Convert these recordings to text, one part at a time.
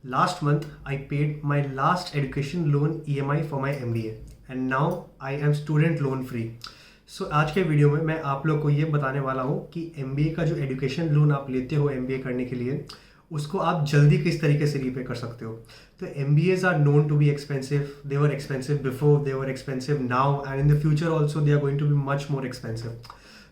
Last month, I paid my last education loan EMI for my MBA and now I am student loan free. सो आज के video में मैं आप लोग को ये बताने वाला हूँ कि MBA का जो एजुकेशन लोन आप लेते हो MBA करने के लिए उसको आप जल्दी किस तरीके से रीपे कर सकते हो. तो MBAs are known to be expensive. They were expensive before, they were expensive now and in the future also they are going to be much more expensive.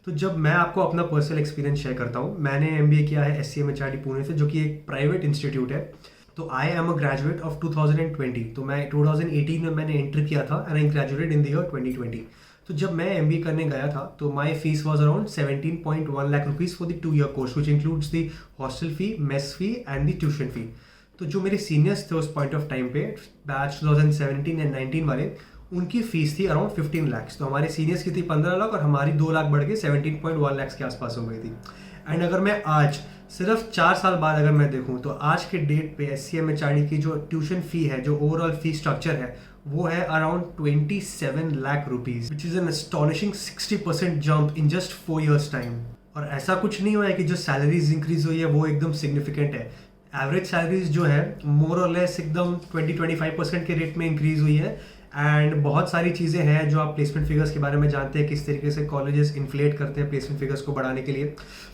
तो जब मैं आपको अपना पर्सनल एक्सपीरियंस शेयर करता हूँ, मैंने MBA किया है SCMHRD पुणे से, जो कि एक प्राइवेट इंस्टीट्यूट है. तो I am a graduate of 2020. तो मैं 2018 में मैंने एंटर किया था and I graduated in the year 2020. तो जब मैं MBA करने गया था तो my fees was around 17.1 lakh rupees for the 2 year course which includes the hostel fee, mess fee and the tuition fee. तो जो मेरे सीनियर्स थे उस पॉइंट ऑफ टाइम पे, बैच 2017 एंड 19 वाले, उनकी फीस थी अराउंड 15 lakhs. तो हमारे सीनियर्स की थी 15 लाख और हमारी 2 लाख बढ़ के 17.1 lakhs के आसपास हो गई थी. एंड अगर मैं आज सिर्फ 4 साल बाद अगर मैं देखूं तो आज के डेट पे SCMHRD की जो ट्यूशन फी है, जो ओवरऑल फी स्ट्रक्चर है, वो है around 27 lakh rupees, which is an astonishing 60% jump in just 4 years time. और ऐसा कुछ नहीं हुआ है कि जो सैलरीज इंक्रीज हुई है वो एकदम सिग्निफिकेंट है. एवरेज सैलरीज जो है मोर और लेस एकदम 20-25% के रेट में इंक्रीज हुई है. एंड बहुत सारी चीज़ें हैं जो आप प्लेसमेंट फिगर्स के बारे में जानते हैं, किस तरीके से कॉलेजेस इन्फ्लेट करते हैं प्लेसमेंट फिगर्स को बढ़ाने के लिए.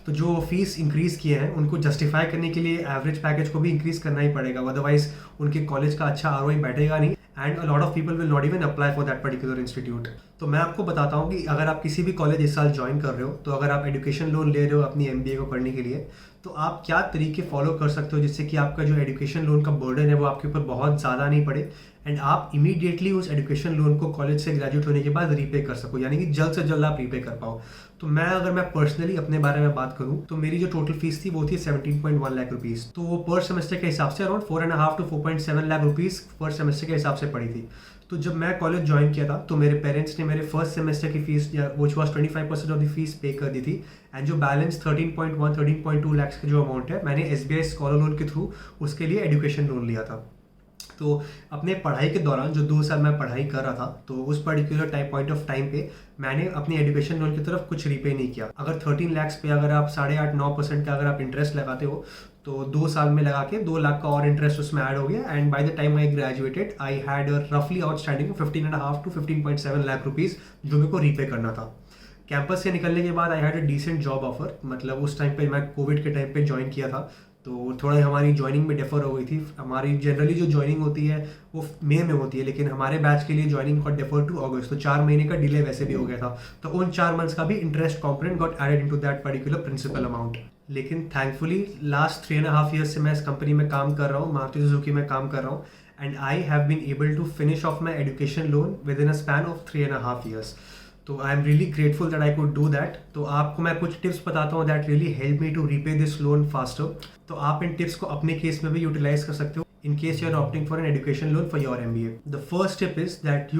तो जो फीस इंक्रीज़ किए हैं उनको जस्टिफाई करने के लिए एवरेज पैकेज को भी इंक्रीज़ करना ही पड़ेगा, अदरवाइज उनके कॉलेज का अच्छा ROI बैठेगा नहीं and a lot of people will not even apply for that particular institute. तो मैं आपको बताता हूँ कि अगर आप किसी भी कॉलेज इस साल ज्वाइन कर रहे हो, तो अगर आप एजुकेशन लोन ले रहे हो अपनी MBA को करने के लिए, तो आप क्या तरीके फॉलो कर सकते हो जिससे कि आपका जो एजुकेशन लोन का बर्डन है वो आपके ऊपर बहुत ज़्यादा नहीं पड़े एंड आप इमीडिएटली उस एजुकेशन लोन को कॉलेज से ग्रेजुएट होने के बाद रीपे कर सको, यानी कि जल्द से जल्द आप रीपे कर पाओ. तो अगर मैं पर्सनली अपने बारे में बात करूं तो मेरी जो टोटल फीस थी वो थी 17.1 लाख रुपीज़. तो वो पर सेमेस्टर के हिसाब से अराउंड 4.5 to 4.7 लाख रुपीज़ पर सेमेस्टर के हिसाब से पड़ी थी. तो जब मैं कॉलेज ज्वाइन किया था तो मेरे पेरेंट्स ने मेरे फर्स्ट सेमेस्टर की fees which was 25% of the fees पे कर दी थी. एंड जो बैलेंस 13.2 लाख का जो अमाउंट है, मैंने SBI स्कॉलर लोन के थ्रू उसके लिए एजुकेशन लोन लिया था. तो अपने पढ़ाई के दौरान जो 2 साल मैं पढ़ाई कर रहा था, तो उस पर्टिकुलर पॉइंट ऑफ टाइम पे मैंने अपनी एजुकेशन लोन की तरफ कुछ रीपे नहीं किया. अगर 13 lakhs पे अगर आप 8.5-9% का अगर आप इंटरेस्ट लगाते हो तो 2 साल में लगा के 2 लाख का और इंटरेस्ट उसमें ऐड हो गया. And bye the time I graduated I had रफली आउटस्टैंडिंग 15.5 to 15.7 लाख रुपीज़ जो मेरे को रीपे करना था. कैंपस से निकलने के बाद I had a decent job offer. मतलब उस टाइम पे मैं कोविड के टाइम पे ज्वाइन किया था, तो थोड़ा हमारी ज्वाइनिंग में डिफर हो गई थी. हमारी जनरली जो ज्वाइनिंग होती है वो मई में होती है, लेकिन हमारे बैच के लिए ज्वाइनिंग गॉट डिफर टू अगस्त. तो 4 महीने का डिले वैसे भी हो गया था. तो उन 4 मंथ्स का भी interest component got added into that particular principal amount. लेकिन थैंकफुली लास्ट 3.5 years से मैं इस कंपनी में काम कर रहा हूँ, मारुति सुजुकी में काम कर रहा हूँ. And I have been able to finish off my education loan within a span of 3.5 years. तो I am really grateful that I could do that. तो आपको मैं कुछ टिप्स बताता हूँ that really help me to repay this loan faster. तो आप इन tips को अपने केस में भी यूटिलाइज कर सकते हो in case you are opting for an education loan for your MBA. The first tip is that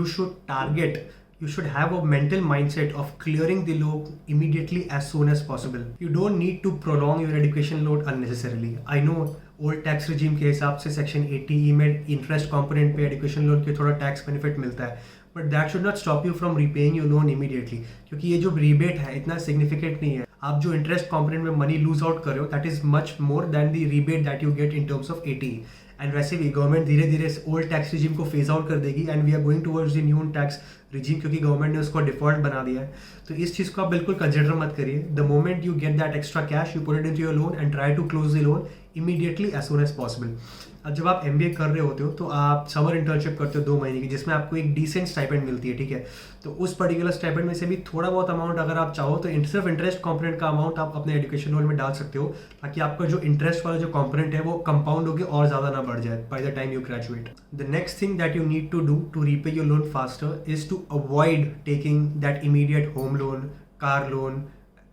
you should have a mental mindset of clearing the loan immediately as soon as possible. You don't need to prolong your education loan unnecessarily. I know old tax regime के हिसाब से section 80E में interest component पे education loan के थोड़ा tax benefit मिलता है, but that should not stop you from repaying your loan immediately. क्योंकि ये जो रिबेट है इतना सिग्निफिकेंट नहीं है. आप जो इंटरेस्ट कॉम्पोनेंट में मनी लूज आउट कर रहे हो, that is much more than the rebate that you get in terms of 80. And वैसे भी गवर्नमेंट धीरे धीरे ओल्ड टैक्स रिजीम को फेज आउट कर देगी and we are going towards the new tax regime, क्योंकि गवर्नमेंट ने उसको डिफॉल्ट बना दिया है. तो इस चीज़ को आप बिल्कुल कंसिडर मत करिए. The moment you get that extra cash, you put it into your loan and try to close the loan immediately as soon as possible. अब जब आप MBA कर रहे होते हो तो आप समर इंटर्नशिप करते हो 2 महीने की, जिसमें आपको एक डिसेंट स्टाइपेंड मिलती है, ठीक है. तो उस पर्टिकुलर स्टाइपेंड में से भी थोड़ा बहुत अमाउंट अगर आप चाहो तो सिर्फ इंटरेस्ट कॉम्पोनेंट का अमाउंट आप अपने एजुकेशन लोन में डाल सकते हो, ताकि आपका जो इंटरेस्ट वाला जो कॉम्पोनेंट है वो कंपाउंड होकर और ज़्यादा ना बढ़ जाए by the time you graduate. The next thing that you need to do to repay your loan faster is to avoid taking that immediate home loan, car loan,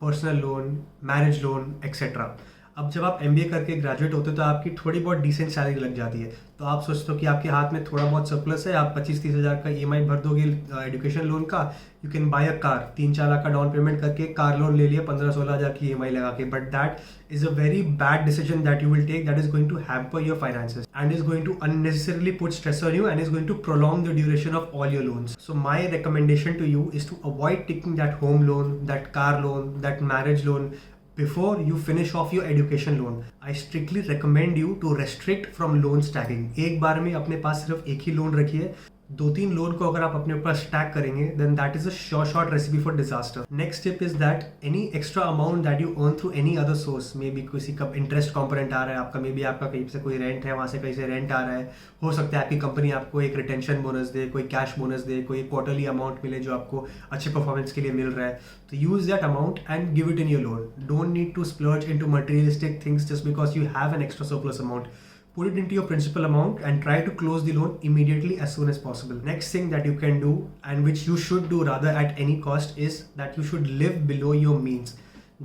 personal loan, marriage loan etcetera. अब जब आप MBA करके graduate होते हो तो आपकी थोड़ी बहुत डिसेंट सैलरी लग जाती है. तो आप सोचते हो कि आपके हाथ में थोड़ा बहुत सरप्लस है, आप 25-30 हज़ार का EMI भर दोगे एजुकेशन लोन का, you can buy a car. 3-4 lakh का डाउन पेमेंट करके कार लोन ले लिया 15-16 हज़ार की EMI लगा के. But that is a very bad decision that you will take, that is going to hamper your finances and is going to unnecessarily put stress on you and is going to prolong the duration of all your loans. So my recommendation to you is to avoid taking that home loan, that car loan, that marriage loan Before you finish off your education loan, I strictly recommend you to restrict from loan stacking. एक बार में अपने पास सिर्फ एक ही loan रखिए. 2-3 loan को अगर आप अपने ऊपर स्टैक करेंगे then that is a sure shot recipe for disaster. Next tip is that any extra amount that you earn through any other source, maybe किसी का इंटरेस्ट कॉम्पोनेंट आ रहा है आपका, मे बी आपका कहीं से कोई रेंट है, वहाँ से कहीं से रेंट आ रहा है, हो सकता है आपकी कंपनी आपको एक रिटेंशन बोनस दे, कोई कैश बोनस दे, कोई क्वार्टरली अमाउंट मिले जो आपको अच्छे परफॉर्मेंस के लिए मिल रहा है, तो use that amount and give it in your loan. Don't need to splurge into materialistic things just because you have an extra surplus amount. Put it into your principal amount and try to close the loan immediately as soon as possible. Next thing that you can do, and which you should do rather at any cost, is that you should live below your means.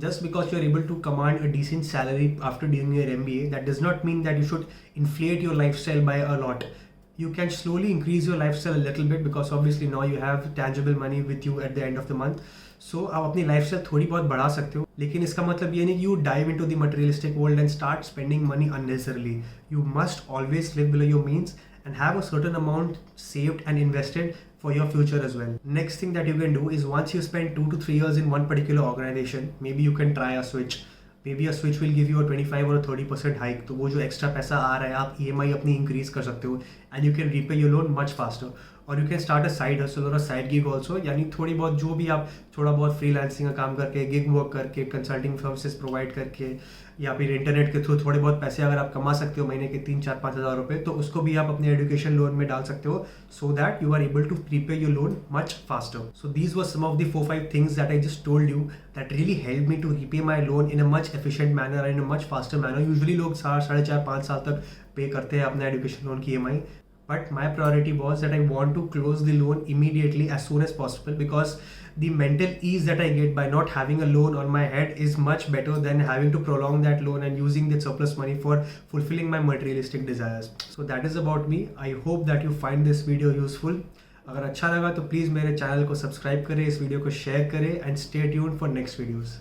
Just because you're able to command a decent salary after doing your MBA, that does not mean that you should inflate your lifestyle by a lot. You can slowly increase your lifestyle a little bit because obviously now you have tangible money with you at the end of the month. So आप अपनी lifestyle थोड़ी बहुत बढ़ा सकते हो, लेकिन इसका मतलब ये नहीं कि you dive into the materialistic world and start spending money unnecessarily. You must always live below your means and have a certain amount saved and invested for your future as well. Next thing that you can do is once you spend 2 to 3 years in one particular organization, maybe you can try a switch. Maybe a switch will give you a 25 or a 30% hike. तो वो जो extra पैसा आ रहा है आप EMI अपनी increase कर सकते हो and you can repay your loan much faster. और you can start a side hustle or a side gig also, यानी थोड़ी बहुत जो भी आप थोड़ा बहुत फ्रीलांसिंग का काम करके, गिग वर्क करके, कंसल्टिंग सर्विसेज प्रोवाइड करके, या फिर इंटरनेट के थ्रू थोड़े बहुत पैसे अगर आप कमा सकते हो महीने के 3-4-5 हज़ार रुपये, तो उसको भी आप अपने एजुकेशन लोन में डाल सकते हो so that you are able to prepay your loan much faster. So these were some of the 4-5 things that I just told you that really helped me to repay my loan in a much efficient manner and in a much faster manner. Usually लोग 4-4.5 साल तक पे करते हैं अपने education loan की EMI. But my priority was that I want to close the loan immediately as soon as possible because the mental ease that I get by not having a loan on my head is much better than having to prolong that loan and using that surplus money for fulfilling my materialistic desires. So that is about me. I hope that you find this video useful. अगर अच्छा लगा तो please मेरे channel को subscribe करें, इस video को share करें and stay tuned for next videos.